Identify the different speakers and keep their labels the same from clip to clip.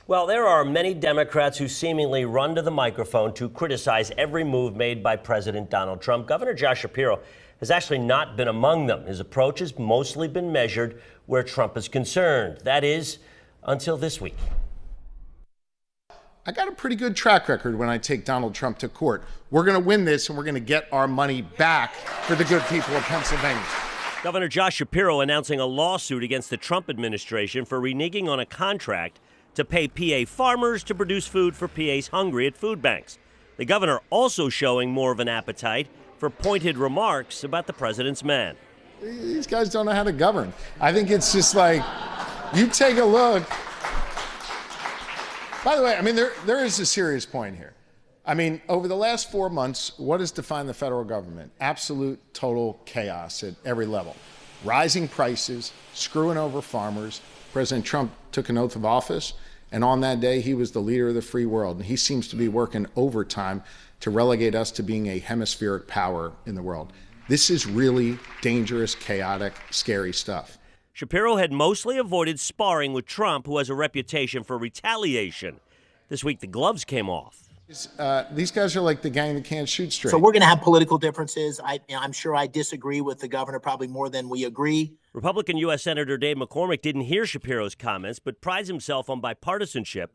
Speaker 1: Well, there are many Democrats who seemingly run to the microphone to criticize every move made by President Donald Trump. Governor Josh Shapiro has actually not been among them. His approach has mostly been measured where Trump is concerned. That is, until this week.
Speaker 2: I got a pretty good track record when I take Donald Trump to court. We're going to win this, and we're going to get our money back for the good people of Pennsylvania.
Speaker 1: Governor Josh Shapiro announcing a lawsuit against the Trump administration for reneging on a contract to pay PA farmers to produce food for PAs hungry at food banks. The governor also showing more of an appetite for pointed remarks about the president's man.
Speaker 2: These guys don't know how to govern. I think it's just like, you take a look. By the way, I mean, there is a serious point here. I mean, over the last 4 months, what has defined the federal government? Absolute, total chaos at every level. Rising prices, screwing over farmers. President Trump took an oath of office, and on that day, he was the leader of the free world. And he seems to be working overtime to relegate us to being a hemispheric power in the world. This is really dangerous, chaotic, scary stuff.
Speaker 1: Shapiro had mostly avoided sparring with Trump, who has a reputation for retaliation. This week, the gloves came off.
Speaker 2: These guys are like the gang that can't shoot straight.
Speaker 3: So we're going to have political differences. I'm sure I disagree with the governor probably more than we agree.
Speaker 1: Republican U.S. Senator Dave McCormick didn't hear Shapiro's comments, but prides himself on bipartisanship,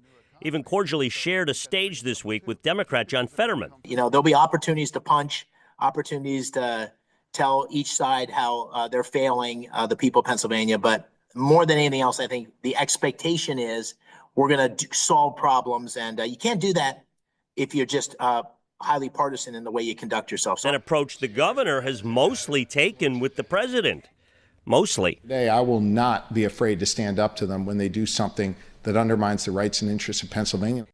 Speaker 1: even cordially shared a stage this week with Democrat John Fetterman.
Speaker 3: You know, there'll be opportunities to punch, opportunities to tell each side how they're failing the people of Pennsylvania. But more than anything else, I think the expectation is we're going to solve problems. And you can't do that if you're just highly partisan in the way you conduct yourself.
Speaker 1: An approach the governor has mostly taken with the president. Mostly.
Speaker 2: Today, I will not be afraid to stand up to them when they do something that undermines the rights and interests of Pennsylvania.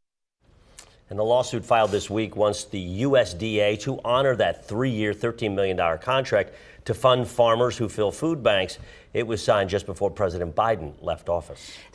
Speaker 1: And the lawsuit filed this week wants the USDA to honor that 3-year, $13 million contract to fund farmers who fill food banks. It was signed just before President Biden left office.